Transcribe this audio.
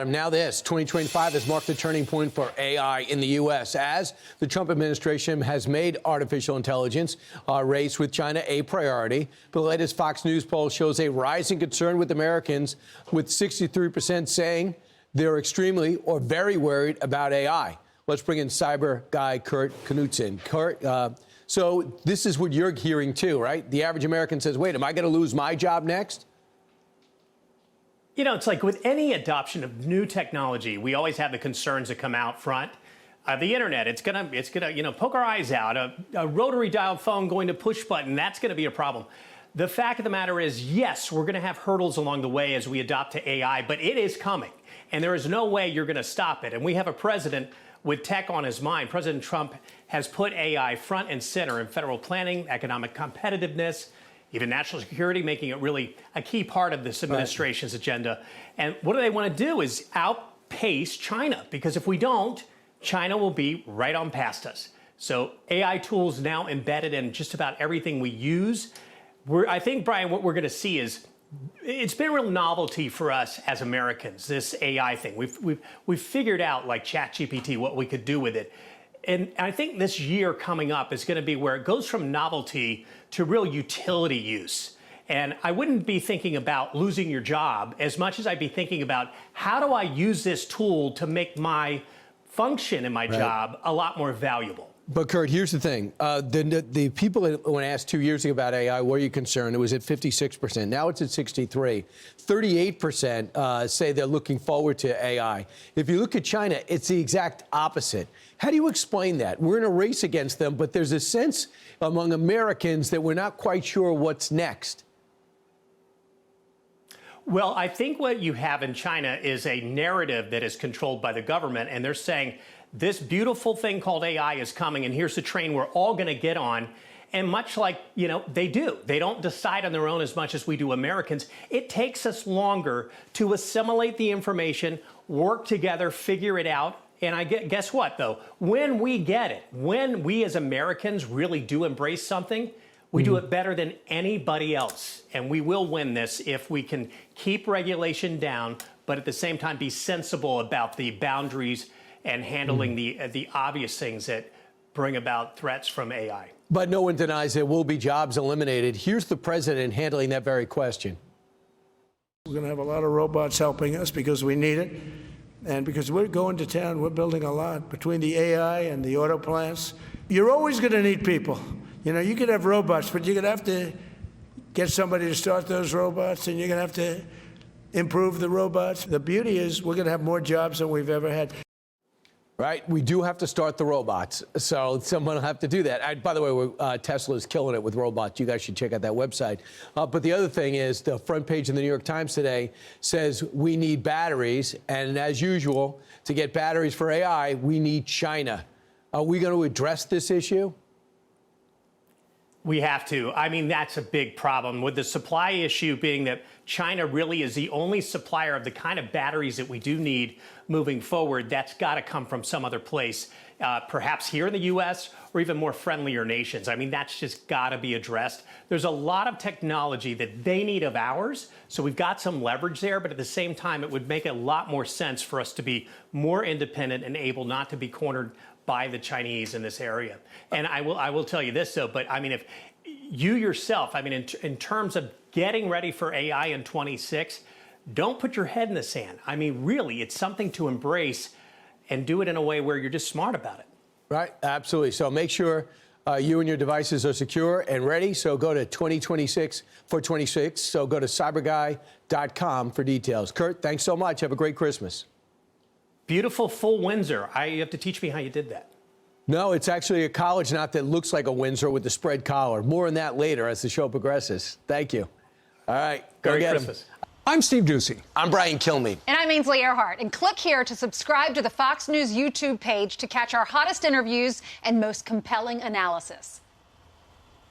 Now this, 2025 has marked a turning point for AI in the U.S. as the Trump administration has made artificial intelligence race with China a priority. The latest Fox News poll shows a rising concern with Americans, with 63% saying they're extremely or very worried about AI. Let's bring in cyber guy Kurt Knudsen. Kurt, so this is what you're hearing too, right? The average American says, wait, am I going to lose my job next? You know, it's like with any adoption of new technology, we always have the concerns that come out front. The internet, it's gonna, poke our eyes out. A rotary dialed phone going to push button, that's gonna be a problem. The fact of the matter is, yes, we're gonna have hurdles along the way as we adopt to AI, but it is coming. And there is no way you're gonna stop it. And we have a president with tech on his mind. President Trump has put AI front and center in federal planning, economic competitiveness, even national security, making it really a key part of this administration's agenda. And what do they want to do is outpace China, because if we don't, China will be right on past us. So AI tools now embedded in just about everything we use. I think, Brian, what we're going to see is it's been a real novelty for us as Americans, this AI thing. We've figured out, like ChatGPT, what we could do with it. And I think this year coming up is going to be where it goes from novelty to real utility use. And I wouldn't be thinking about losing your job as much as I'd be thinking about how do I use this tool to make my function in my job a lot more valuable. But Kurt, here's the thing. The people, when asked 2 years ago about AI, were you concerned? It was at 56%. Now it's at 63%. 38% say they're looking forward to AI. If you look at China, it's the exact opposite. How do you explain that? We're in a race against them, but there's a sense among Americans that we're not quite sure what's next. Well, I think what you have in China is a narrative that is controlled by the government, and they're saying this beautiful thing called AI is coming, and here's the train we're all going to get on. And much like, they do. They don't decide on their own as much as we do Americans. It takes us longer to assimilate the information, work together, figure it out. And guess what, though? When we get it, when we as Americans really do embrace something, we do it better than anybody else. And we will win this if we can keep regulation down, but at the same time be sensible about the boundaries and handling the obvious things that bring about threats from AI. But no one denies there will be jobs eliminated. Here's the president handling that very question. We're going to have a lot of robots helping us because we need it. And because we're going to town, we're building a lot between the AI and the auto plants. You're always going to need people. You could have robots, but you're going to have to get somebody to start those robots, and you're going to have to improve the robots. The beauty is we're going to have more jobs than we've ever had. Right. We do have to start the robots. So someone will have to do that. By the way, Tesla's killing it with robots. You guys should check out that website. But the other thing is the front page of the New York Times today says we need batteries. And as usual, to get batteries for AI, we need China. Are we going to address this issue? We have to. I mean, that's a big problem, with the supply issue being that China really is the only supplier of the kind of batteries that we do need moving forward. That's got to come from some other place, perhaps here in the U.S. or even more friendlier nations. I mean, that's just got to be addressed. There's a lot of technology that they need of ours, so we've got some leverage there, but at the same time, it would make a lot more sense for us to be more independent and able not to be cornered by the Chinese in this area. And I will tell you this, though, but I mean, if you yourself, I mean, in terms of getting ready for AI in 26, don't put your head in the sand. I mean, really, it's something to embrace and do it in a way where you're just smart about it. Right. Absolutely. So make sure you and your devices are secure and ready. So go to 2026 for 26. So go to cyberguy.com for details. Kurt, thanks so much. Have a great Christmas. Beautiful full Windsor. You have to teach me how you did that. No, it's actually a college knot that looks like a Windsor with the spread collar. More on that later as the show progresses. Thank you. All right. Go get him. I'm Steve Doocy. I'm Brian Kilmeade. And I'm Ainsley Earhart. And click here to subscribe to the Fox News YouTube page to catch our hottest interviews and most compelling analysis.